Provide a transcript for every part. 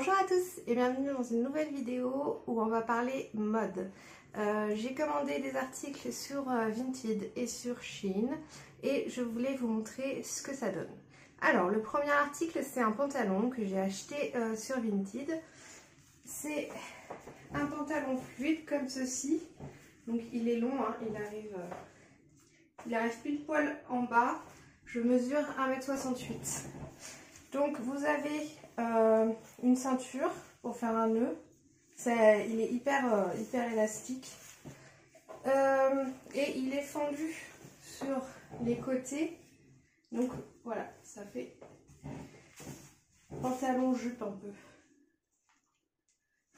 Bonjour à tous et bienvenue dans une nouvelle vidéo où on va parler mode. J'ai commandé des articles sur Vinted et sur Shein et je voulais vous montrer ce que ça donne. Alors le premier article, c'est un pantalon que j'ai acheté sur Vinted. C'est un pantalon fluide comme ceci. Donc il est long, hein, il arrive pile poil en bas. Je mesure 1,68 m. Donc vous avez une ceinture pour faire un nœud. Il est hyper élastique. Et il est fendu sur les côtés. Donc voilà, ça fait pantalon jupe un peu.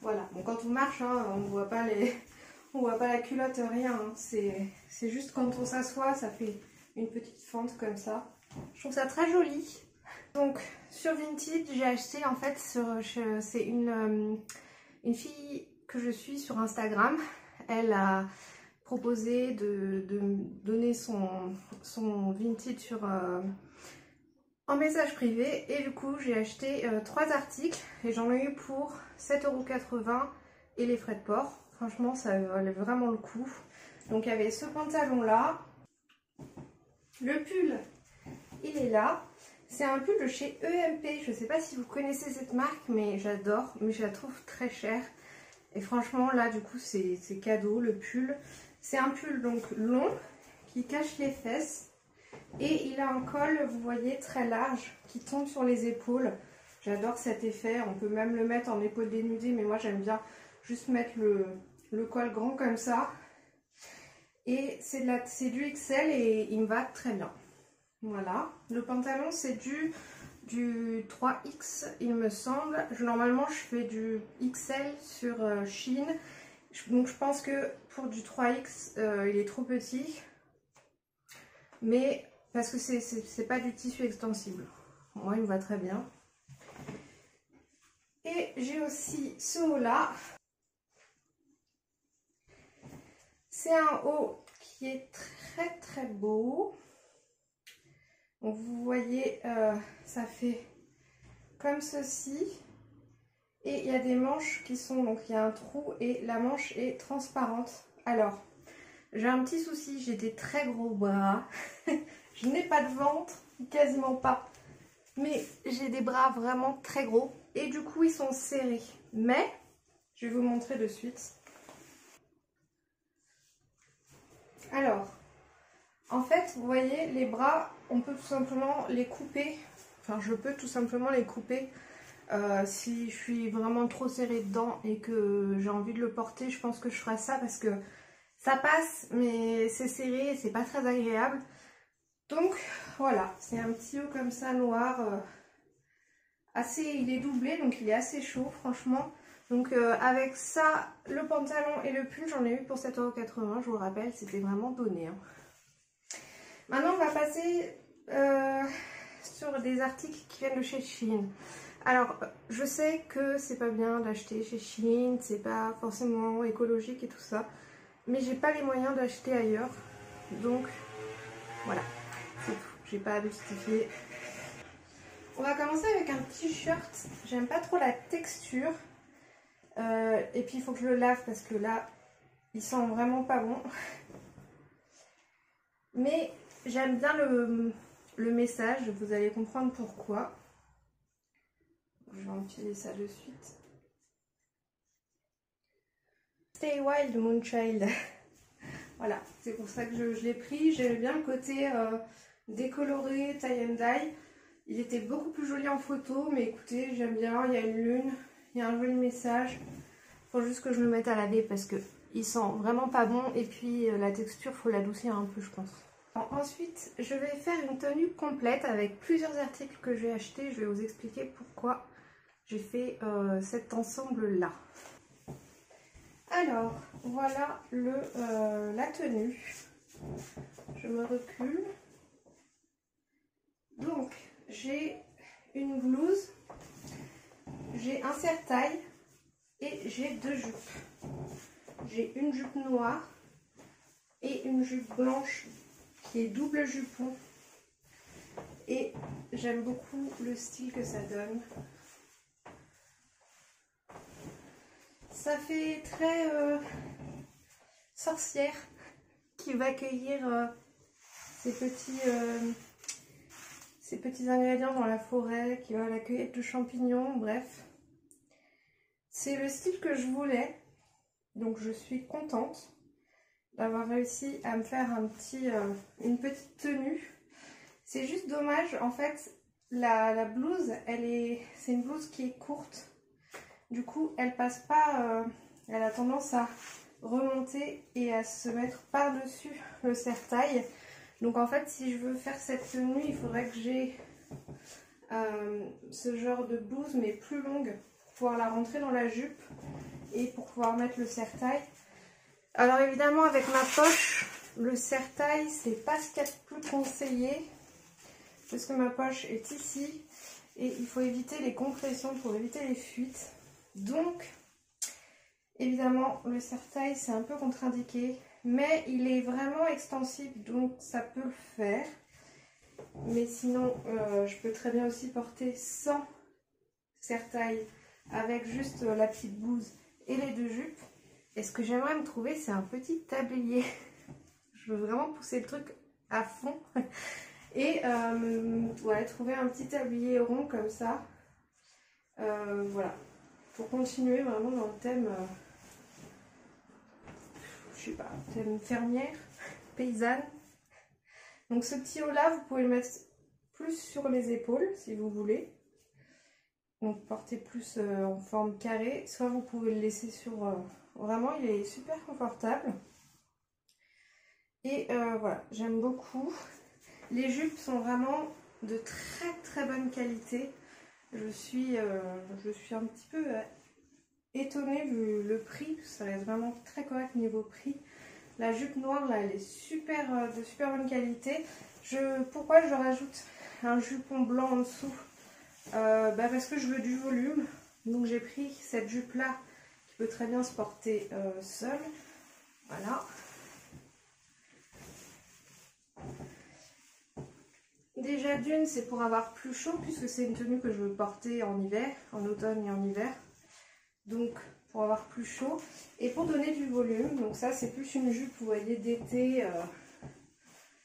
Voilà, bon, quand on marche, hein, on ne voit pas la culotte, rien. Hein. C'est juste quand on s'assoit, ça fait une petite fente comme ça. Je trouve ça très joli. Donc sur Vinted, j'ai acheté en fait, c'est une fille que je suis sur Instagram. Elle a proposé de donner son Vinted en message privé et du coup j'ai acheté 3 articles et j'en ai eu pour 7,80 € et les frais de port. Franchement ça valait vraiment le coup. Donc il y avait ce pantalon là, le pull il est là. C'est un pull de chez EMP, je ne sais pas si vous connaissez cette marque, mais j'adore, mais je la trouve très chère. Et franchement, là, du coup, c'est cadeau, le pull. C'est un pull donc long, qui cache les fesses. Et il a un col, vous voyez, très large, qui tombe sur les épaules. J'adore cet effet, on peut même le mettre en épaule dénudée, mais moi, j'aime bien juste mettre le col grand comme ça. Et c'est du XL et il me va très bien. Voilà, le pantalon c'est du 3X il me semble. Normalement je fais du XL sur Shein. Donc je pense que pour du 3X il est trop petit. Mais parce que c'est pas du tissu extensible. Moi il me va très bien. Et j'ai aussi ce haut là. C'est un haut qui est très beau. Donc vous voyez, ça fait comme ceci. Et il y a des manches qui sont, donc il y a un trou et la manche est transparente. Alors, j'ai un petit souci, j'ai des très gros bras. Je n'ai pas de ventre, quasiment pas. Mais j'ai des bras vraiment très gros. Et du coup, ils sont serrés. Mais, je vais vous montrer de suite. Alors, en fait, vous voyez, les bras, on peut tout simplement les couper. Enfin, je peux tout simplement les couper. Si je suis vraiment trop serrée dedans et que j'ai envie de le porter, je pense que je ferai ça parce que ça passe, mais c'est serré et c'est pas très agréable. Donc, voilà, c'est un petit haut comme ça, noir. Il est doublé, donc il est assez chaud, franchement. Donc, avec ça, le pantalon et le pull, j'en ai eu pour 7,80 €. Je vous rappelle, c'était vraiment donné. Hein. Maintenant, on va passer sur des articles qui viennent de chez Shein. Alors, je sais que c'est pas bien d'acheter chez Shein, c'est pas forcément écologique et tout ça, mais j'ai pas les moyens d'acheter ailleurs. Donc, voilà, c'est tout. J'ai pas à justifier. On va commencer avec un t-shirt. J'aime pas trop la texture. Et puis, il faut que je le lave parce que là, il sent vraiment pas bon. Mais j'aime bien le message, vous allez comprendre pourquoi. Je vais empiler ça de suite. Stay Wild Moonchild. Voilà, c'est pour ça que je l'ai pris. J'aimais bien le côté décoloré, tie and dye. Il était beaucoup plus joli en photo, mais écoutez, j'aime bien. Il y a une lune, il y a un joli message. Il faut juste que je le mette à laver parce que il sent vraiment pas bon. Et puis la texture, il faut l'adoucir un peu, je pense. Ensuite, je vais faire une tenue complète avec plusieurs articles que j'ai achetés. Je vais vous expliquer pourquoi j'ai fait cet ensemble-là. Alors, voilà la tenue. Je me recule. Donc, j'ai une blouse, j'ai un serre-taille et j'ai 2 jupes. J'ai une jupe noire et une jupe blanche qui est double jupon et j'aime beaucoup le style que ça donne. ça fait très sorcière qui va cueillir ces petits ingrédients dans la forêt, qui va la cueillette de champignons, bref. C'est le style que je voulais, donc je suis contente d'avoir réussi à me faire une petite tenue. C'est juste dommage, en fait, la blouse, c'est une blouse qui est courte. Du coup, elle passe pas, elle a tendance à remonter et à se mettre par-dessus le serre-taille. Donc en fait, si je veux faire cette tenue, il faudrait que j'ai ce genre de blouse, mais plus longue, pour pouvoir la rentrer dans la jupe et pour pouvoir mettre le serre-taille. Alors évidemment, avec ma poche, le serre-taille, c'est pas ce qu'il y a de plus conseillé, parce que ma poche est ici et il faut éviter les compressions pour éviter les fuites. Donc, évidemment, le serre-taille, c'est un peu contre-indiqué, mais il est vraiment extensible, donc ça peut le faire. Mais sinon, je peux très bien aussi porter sans serre-taille, avec juste la petite blouse et les deux jupes. Et ce que j'aimerais me trouver, c'est un petit tablier. Je veux vraiment pousser le truc à fond. Et ouais, trouver un petit tablier rond comme ça. Voilà. Pour continuer vraiment dans le thème, je sais pas, thème fermière, paysanne. Donc ce petit haut là, vous pouvez le mettre plus sur les épaules si vous voulez. Donc porter plus en forme carrée. Soit vous pouvez le laisser sur... vraiment, il est super confortable. Et voilà, j'aime beaucoup. Les jupes sont vraiment de très très bonne qualité. Je suis un petit peu étonnée vu le prix. Ça reste vraiment très correct niveau prix. La jupe noire là, elle est de super bonne qualité. Pourquoi je rajoute un jupon blanc en dessous? Parce que je veux du volume. Donc j'ai pris cette jupe là qui peut très bien se porter seule. Voilà. Déjà d'une, c'est pour avoir plus chaud puisque c'est une tenue que je veux porter en hiver, en automne et en hiver. Donc pour avoir plus chaud et pour donner du volume. Donc ça c'est plus une jupe, vous voyez, d'été.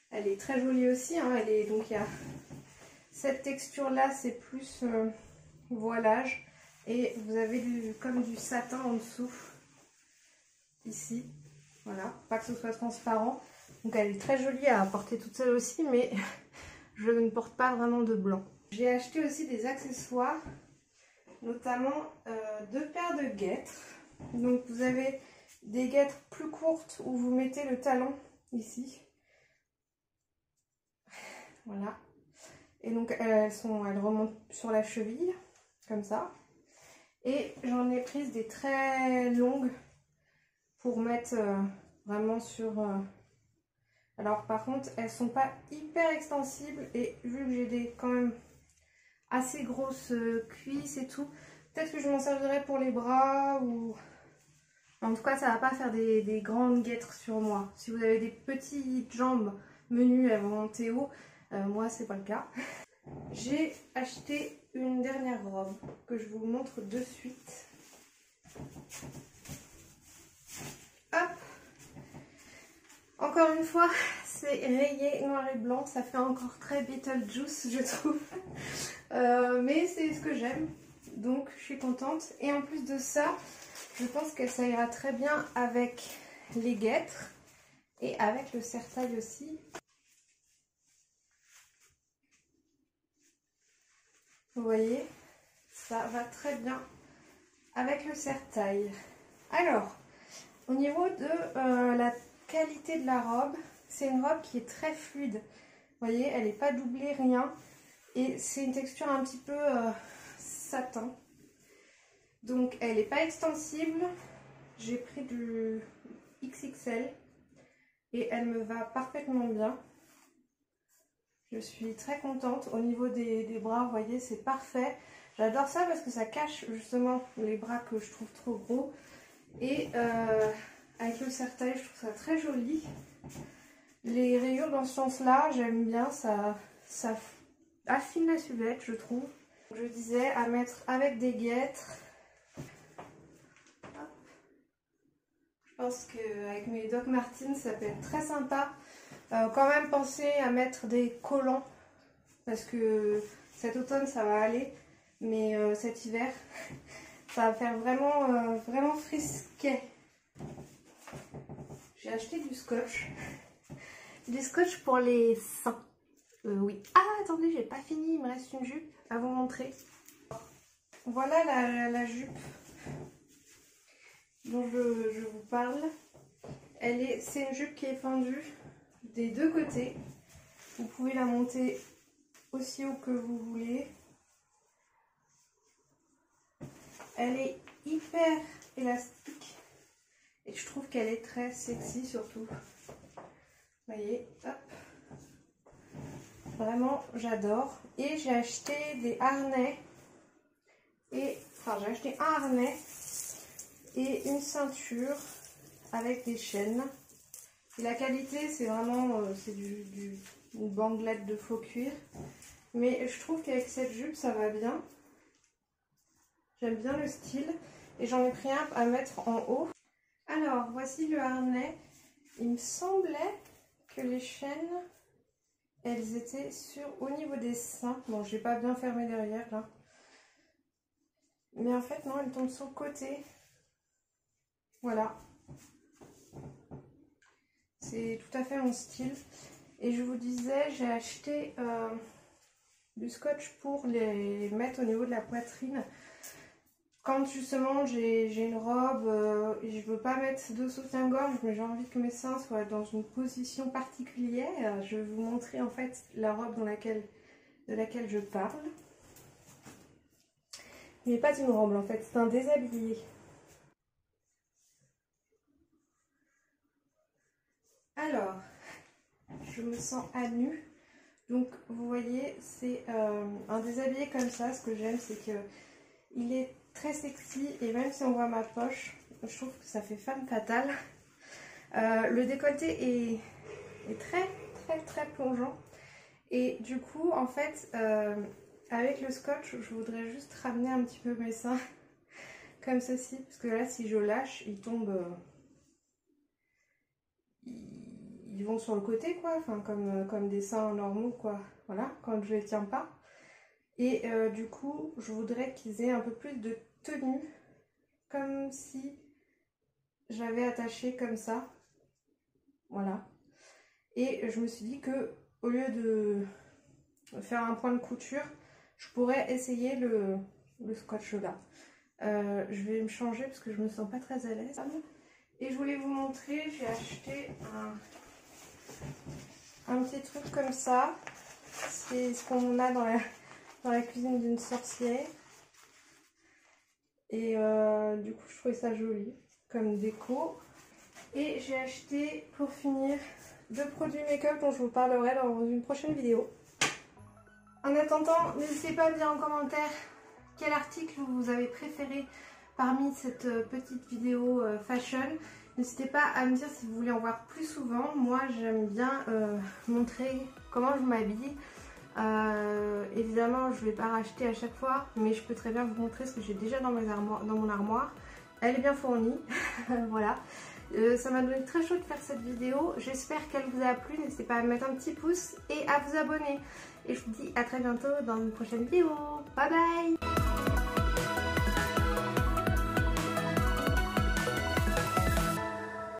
Elle est très jolie aussi. Hein, donc il y a cette texture là, c'est plus voilage. Et vous avez comme du satin en dessous. Ici. Voilà. Pas que ce soit transparent. Donc elle est très jolie à porter toute seule aussi. Mais je ne porte pas vraiment de blanc. J'ai acheté aussi des accessoires. Notamment 2 paires de guêtres. Donc vous avez des guêtres plus courtes où vous mettez le talon ici. Voilà. Et donc elles remontent sur la cheville, comme ça. Et j'en ai prise des très longues pour mettre vraiment sur... Alors par contre, elles sont pas hyper extensibles et vu que j'ai quand même assez grosses cuisses et tout, peut-être que je m'en servirai pour les bras ou... En tout cas, ça va pas faire des grandes guêtres sur moi. Si vous avez des petites jambes menues, elles vont monter haut. Moi, c'est pas le cas. J'ai acheté une dernière robe que je vous montre de suite. Hop! Encore une fois, c'est rayé noir et blanc. Ça fait encore très Beetlejuice, je trouve. Mais c'est ce que j'aime. Donc, je suis contente. Et en plus de ça, je pense que ça ira très bien avec les guêtres et avec le serre-taille aussi. Vous voyez, ça va très bien avec le serre-taille. Alors, au niveau de la qualité de la robe, c'est une robe qui est très fluide. Vous voyez, elle n'est pas doublée, rien. Et c'est une texture un petit peu satin. Donc, elle n'est pas extensible. J'ai pris du XXL et elle me va parfaitement bien. Je suis très contente. Au niveau des bras, vous voyez, c'est parfait. J'adore ça parce que ça cache justement les bras que je trouve trop gros. Et avec le serre-taille, je trouve ça très joli. Les rayures dans ce sens-là, j'aime bien. Ça affine la silhouette, je trouve. Je disais à mettre avec des guêtres. Hop. pense qu'avec mes Doc Martens, ça peut être très sympa. Quand même penser à mettre des collants parce que cet automne ça va aller, mais cet hiver ça va faire vraiment, vraiment frisquet. J'ai acheté du scotch. Du scotch pour les seins. Oui. Ah, attendez, j'ai pas fini, il me reste une jupe à vous montrer. Voilà la jupe dont je vous parle. C'est une jupe qui est fendue des deux côtés. Vous pouvez la monter aussi haut que vous voulez. Elle est hyper élastique et je trouve qu'elle est très sexy surtout. Vous voyez, hop. Vraiment, j'adore. Et j'ai acheté des harnais. J'ai acheté un harnais et une ceinture avec des chaînes. Et la qualité, c'est vraiment une bandelette de faux cuir. Mais je trouve qu'avec cette jupe, ça va bien. J'aime bien le style. Et j'en ai pris un à mettre en haut. Alors, voici le harnais. Il me semblait que les chaînes, elles étaient au niveau des seins. Bon, j'ai pas bien fermé derrière, là. Mais en fait, non, elles tombent sur le côté. Voilà. C'est tout à fait mon style. Et je vous disais, j'ai acheté du scotch pour les mettre au niveau de la poitrine. Quand justement j'ai une robe et je veux pas mettre de soutien-gorge, mais j'ai envie que mes seins soient dans une position particulière, je vais vous montrer en fait la robe de laquelle je parle. Mais pas une robe en fait, c'est un déshabillé. Alors, je me sens à nu. Donc vous voyez, c'est un déshabillé comme ça. Ce que j'aime, c'est que il est très sexy et même si on voit ma poche, je trouve que ça fait femme fatale. Le décolleté est très plongeant. Et du coup, en fait, avec le scotch, je voudrais juste ramener un petit peu mes seins comme ceci. Parce que là, si je lâche, ils tombent... ils vont sur le côté, quoi. Enfin, comme des seins normaux, quoi. Voilà, quand je les tiens pas. Et du coup, je voudrais qu'ils aient un peu plus de tenue. Comme si j'avais attaché comme ça. Voilà. Et je me suis dit que au lieu de faire un point de couture, je pourrais essayer le scotch là. Je vais me changer parce que je me sens pas très à l'aise. Et je voulais vous montrer, j'ai acheté un petit truc comme ça. C'est ce qu'on a dans la cuisine d'une sorcière. Et du coup je trouvais ça joli comme déco. Et j'ai acheté pour finir 2 produits make-up dont je vous parlerai dans une prochaine vidéo. En attendant, n'hésitez pas à me dire en commentaire quel article vous avez préféré parmi cette petite vidéo fashion. N'hésitez pas à me dire si vous voulez en voir plus souvent. Moi j'aime bien montrer comment je m'habille. Évidemment je ne vais pas racheter à chaque fois, mais je peux très bien vous montrer ce que j'ai déjà dans mon armoire. Elle est bien fournie. Voilà. Ça m'a donné très chaud de faire cette vidéo. J'espère qu'elle vous a plu. N'hésitez pas à mettre un petit pouce et à vous abonner. Et je vous dis à très bientôt dans une prochaine vidéo. Bye bye!